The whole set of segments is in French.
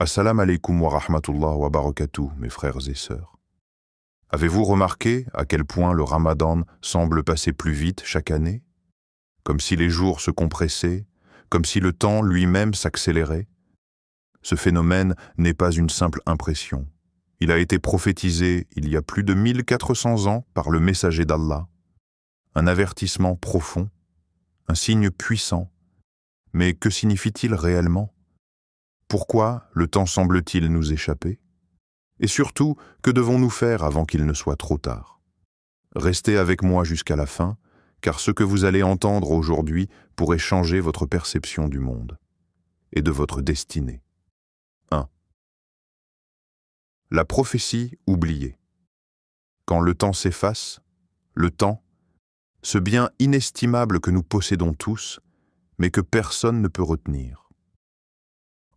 Assalamu alaikum wa rahmatullah wa barakatuh, mes frères et sœurs. Avez-vous remarqué à quel point le Ramadan semble passer plus vite chaque année? Comme si les jours se compressaient, comme si le temps lui-même s'accélérait? Ce phénomène n'est pas une simple impression. Il a été prophétisé il y a plus de 1400 ans par le messager d'Allah. Un avertissement profond, un signe puissant. Mais que signifie-t-il réellement? Pourquoi le temps semble-t-il nous échapper? Et surtout, que devons-nous faire avant qu'il ne soit trop tard? Restez avec moi jusqu'à la fin, car ce que vous allez entendre aujourd'hui pourrait changer votre perception du monde et de votre destinée. 1. La prophétie oubliée. Quand le temps s'efface, le temps, ce bien inestimable que nous possédons tous, mais que personne ne peut retenir.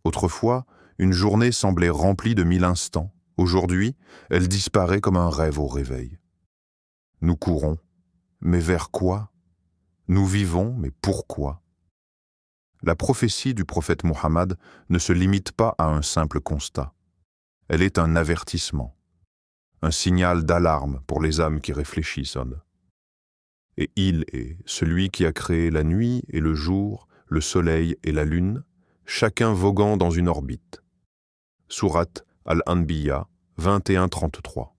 Autrefois, une journée semblait remplie de 1000 instants. Aujourd'hui, elle disparaît comme un rêve au réveil. Nous courons, mais vers quoi? Nous vivons, mais pourquoi? La prophétie du prophète Mohammed ne se limite pas à un simple constat. Elle est un avertissement, un signal d'alarme pour les âmes qui réfléchissent. Et il est celui qui a créé la nuit et le jour, le soleil et la lune, chacun voguant dans une orbite. Sourate Al-Anbiya 21-33.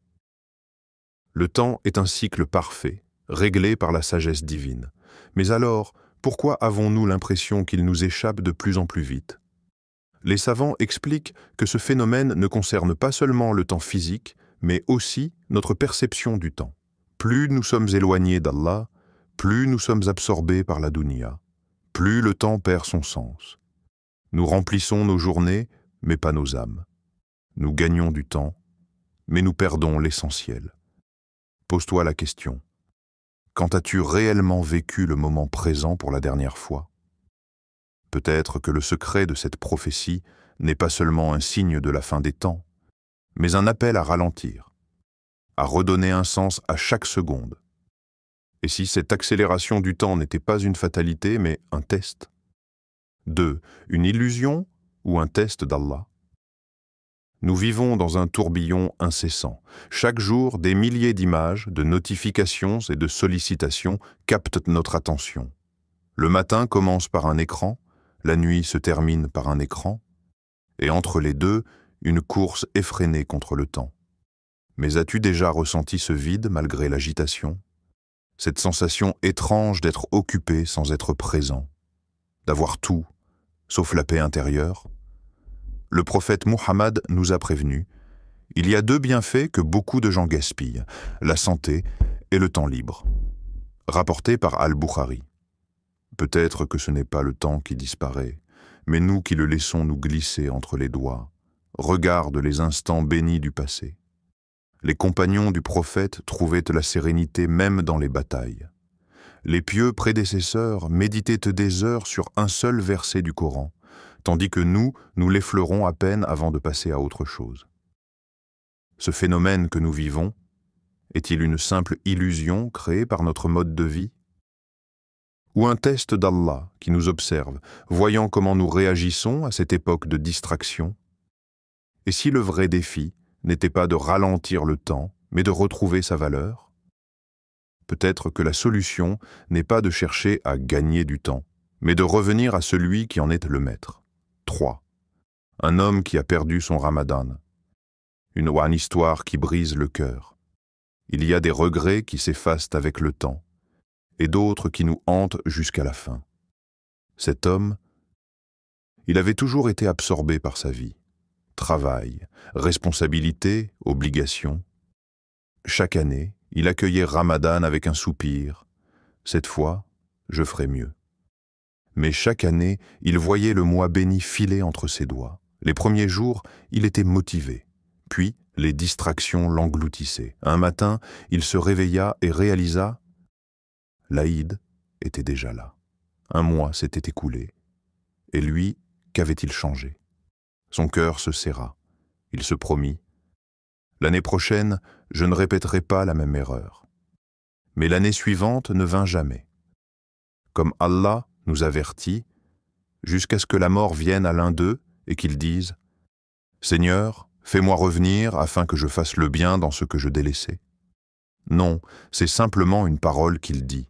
Le temps est un cycle parfait, réglé par la sagesse divine. Mais alors, pourquoi avons-nous l'impression qu'il nous échappe de plus en plus vite? Les savants expliquent que ce phénomène ne concerne pas seulement le temps physique, mais aussi notre perception du temps. Plus nous sommes éloignés d'Allah, plus nous sommes absorbés par la dunya, plus le temps perd son sens. Nous remplissons nos journées, mais pas nos âmes. Nous gagnons du temps, mais nous perdons l'essentiel. Pose-toi la question. Quand as-tu réellement vécu le moment présent pour la dernière fois? Peut-être que le secret de cette prophétie n'est pas seulement un signe de la fin des temps, mais un appel à ralentir, à redonner un sens à chaque seconde. Et si cette accélération du temps n'était pas une fatalité, mais un test? 2. Une illusion ou un test d'Allah? Nous vivons dans un tourbillon incessant. Chaque jour, des milliers d'images, de notifications et de sollicitations captent notre attention. Le matin commence par un écran, la nuit se termine par un écran, et entre les deux, une course effrénée contre le temps. Mais as-tu déjà ressenti ce vide malgré l'agitation? Cette sensation étrange d'être occupé sans être présent, d'avoir tout, sauf la paix intérieure? Le prophète Muhammad nous a prévenus. Il y a deux bienfaits que beaucoup de gens gaspillent, la santé et le temps libre. Rapporté par Al-Bukhari. Peut-être que ce n'est pas le temps qui disparaît, mais nous qui le laissons nous glisser entre les doigts. Regarde les instants bénis du passé. Les compagnons du prophète trouvaient la sérénité même dans les batailles. Les pieux prédécesseurs méditaient des heures sur un seul verset du Coran, tandis que nous l'effleurons à peine avant de passer à autre chose. Ce phénomène que nous vivons, est-il une simple illusion créée par notre mode de vie? Ou un test d'Allah qui nous observe, voyant comment nous réagissons à cette époque de distraction? Et si le vrai défi n'était pas de ralentir le temps, mais de retrouver sa valeur? Peut-être que la solution n'est pas de chercher à gagner du temps, mais de revenir à celui qui en est le maître. 3. Un homme qui a perdu son Ramadan. Une histoire qui brise le cœur. Il y a des regrets qui s'effacent avec le temps, et d'autres qui nous hantent jusqu'à la fin. Cet homme, il avait toujours été absorbé par sa vie. Travail, responsabilité, obligation. Chaque année, il accueillait Ramadan avec un soupir. Cette fois, je ferai mieux. Mais chaque année, il voyait le mois béni filer entre ses doigts. Les premiers jours, il était motivé. Puis, les distractions l'engloutissaient. Un matin, il se réveilla et réalisa « l'Aïd était déjà là. Un mois s'était écoulé. Et lui, qu'avait-il changé? » Son cœur se serra. Il se promit « l'année prochaine, je ne répéterai pas la même erreur. » Mais l'année suivante ne vint jamais. Comme Allah nous avertit, jusqu'à ce que la mort vienne à l'un d'eux et qu'il dise Seigneur, fais-moi revenir afin que je fasse le bien dans ce que je délaissais. Non, c'est simplement une parole qu'il dit.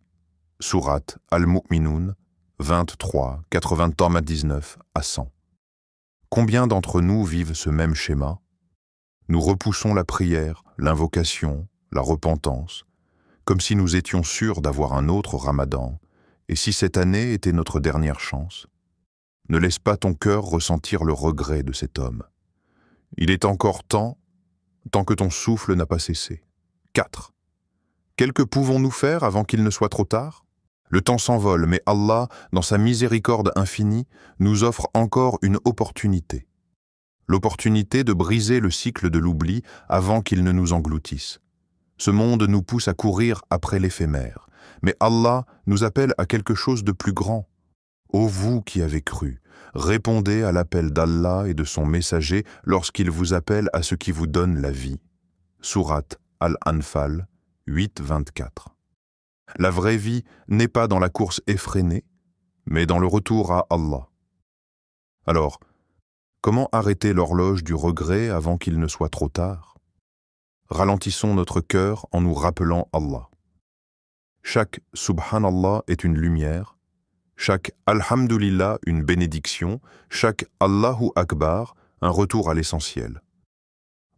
Sourate Al-Mu'minun, 23, 99 à 100. Combien d'entre nous vivent ce même schéma? Nous repoussons la prière, l'invocation, la repentance, comme si nous étions sûrs d'avoir un autre Ramadan, et si cette année était notre dernière chance. Ne laisse pas ton cœur ressentir le regret de cet homme. Il est encore temps, tant que ton souffle n'a pas cessé. 4. Quel que pouvons-nous faire avant qu'il ne soit trop tard? Le temps s'envole, mais Allah, dans sa miséricorde infinie, nous offre encore une opportunité. L'opportunité de briser le cycle de l'oubli avant qu'il ne nous engloutisse. Ce monde nous pousse à courir après l'éphémère, mais Allah nous appelle à quelque chose de plus grand. Ô vous qui avez cru, répondez à l'appel d'Allah et de son messager lorsqu'il vous appelle à ce qui vous donne la vie. Sourate Al-Anfal 8, 24. La vraie vie n'est pas dans la course effrénée, mais dans le retour à Allah. Alors, comment arrêter l'horloge du regret avant qu'il ne soit trop tard? Ralentissons notre cœur en nous rappelant Allah. Chaque Subhanallah est une lumière, chaque Alhamdulillah une bénédiction, chaque Allahu Akbar un retour à l'essentiel.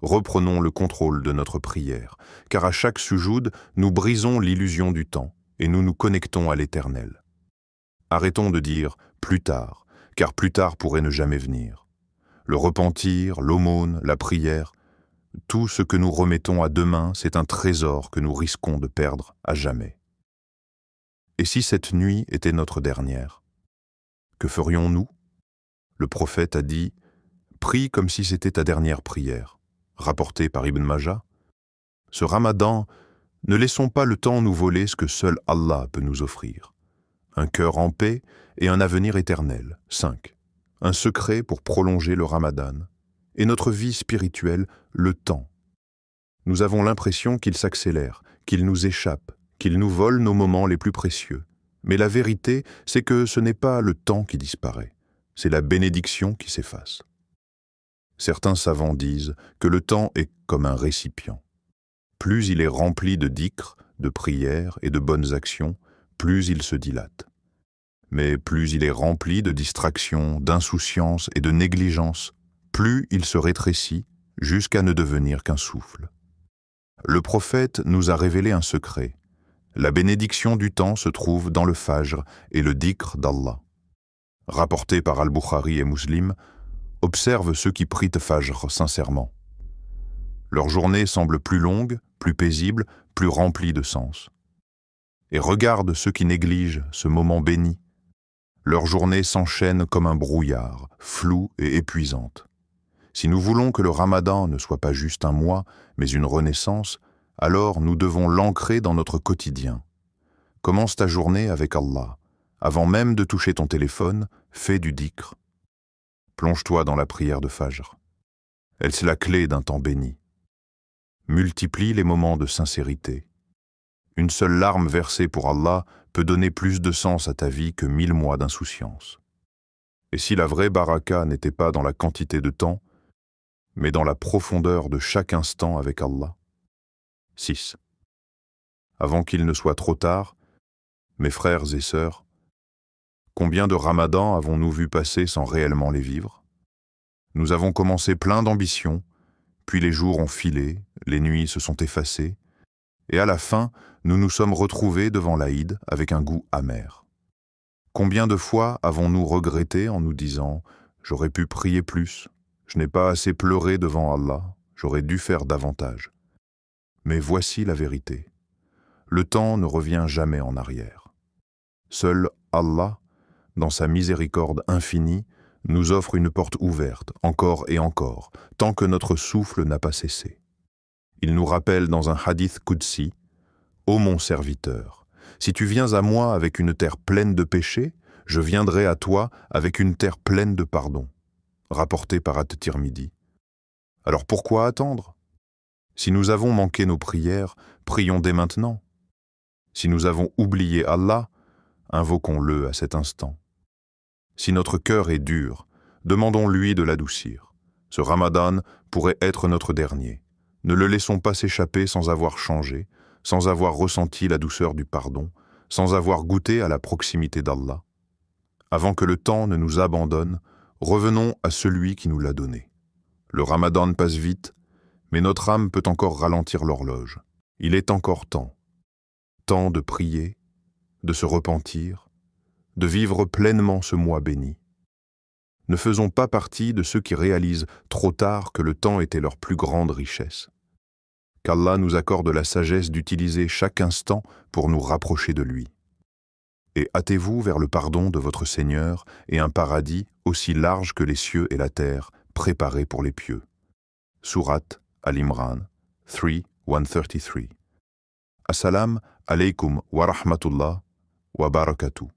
Reprenons le contrôle de notre prière, car à chaque sujoud, nous brisons l'illusion du temps et nous nous connectons à l'Éternel. Arrêtons de dire « plus tard », car plus tard pourrait ne jamais venir. Le repentir, l'aumône, la prière, tout ce que nous remettons à demain, c'est un trésor que nous risquons de perdre à jamais. Et si cette nuit était notre dernière? Que ferions-nous? Le prophète a dit « Prie comme si c'était ta dernière prière », rapporté par Ibn Majah. Ce Ramadan, ne laissons pas le temps nous voler ce que seul Allah peut nous offrir. Un cœur en paix et un avenir éternel. 5. Un secret pour prolonger le Ramadan. Et notre vie spirituelle, le temps. Nous avons l'impression qu'il s'accélère, qu'il nous échappe, qu'il nous vole nos moments les plus précieux. Mais la vérité, c'est que ce n'est pas le temps qui disparaît, c'est la bénédiction qui s'efface. Certains savants disent que le temps est comme un récipient. Plus il est rempli de dhikr, de prières et de bonnes actions, plus il se dilate. Mais plus il est rempli de distractions, d'insouciance et de négligence, plus il se rétrécit jusqu'à ne devenir qu'un souffle. Le prophète nous a révélé un secret. La bénédiction du temps se trouve dans le fajr et le dhikr d'Allah. Rapporté par Al-Bukhari et Muslim, observe ceux qui prient Fajr sincèrement. Leur journée semble plus longue, plus paisible, plus remplie de sens. Et regarde ceux qui négligent ce moment béni. Leur journée s'enchaîne comme un brouillard, floue et épuisante. Si nous voulons que le Ramadan ne soit pas juste un mois, mais une renaissance, alors nous devons l'ancrer dans notre quotidien. Commence ta journée avec Allah. Avant même de toucher ton téléphone, fais du dhikr. Plonge-toi dans la prière de Fajr. Elle, c'est la clé d'un temps béni. Multiplie les moments de sincérité. Une seule larme versée pour Allah peut donner plus de sens à ta vie que 1000 mois d'insouciance. Et si la vraie baraka n'était pas dans la quantité de temps, mais dans la profondeur de chaque instant avec Allah? 6. Avant qu'il ne soit trop tard, mes frères et sœurs, combien de ramadans avons-nous vu passer sans réellement les vivre? Nous avons commencé plein d'ambitions, puis les jours ont filé, les nuits se sont effacées, et à la fin, nous nous sommes retrouvés devant l'Aïd avec un goût amer. Combien de fois avons-nous regretté en nous disant « J'aurais pu prier plus, je n'ai pas assez pleuré devant Allah, j'aurais dû faire davantage. » Mais voici la vérité. Le temps ne revient jamais en arrière. Seul Allah, dans sa miséricorde infinie, nous offre une porte ouverte, encore et encore, tant que notre souffle n'a pas cessé. Il nous rappelle dans un hadith qudsi, « Ô mon serviteur, si tu viens à moi avec une terre pleine de péchés, je viendrai à toi avec une terre pleine de pardon. » Rapporté par At-Tirmidhi. Alors pourquoi attendre? Si nous avons manqué nos prières, prions dès maintenant. Si nous avons oublié Allah, invoquons-le à cet instant. Si notre cœur est dur, demandons-lui de l'adoucir. Ce Ramadan pourrait être notre dernier. Ne le laissons pas s'échapper sans avoir changé, sans avoir ressenti la douceur du pardon, sans avoir goûté à la proximité d'Allah. Avant que le temps ne nous abandonne, revenons à celui qui nous l'a donné. Le Ramadan passe vite, mais notre âme peut encore ralentir l'horloge. Il est encore temps. Temps de prier, de se repentir, de vivre pleinement ce mois béni. Ne faisons pas partie de ceux qui réalisent trop tard que le temps était leur plus grande richesse. Qu'Allah nous accorde la sagesse d'utiliser chaque instant pour nous rapprocher de lui. Et hâtez-vous vers le pardon de votre Seigneur et un paradis aussi large que les cieux et la terre, préparé pour les pieux. Sourate Al-Imran 3:133. Assalamu alaikum wa rahmatullah wa barakatuh.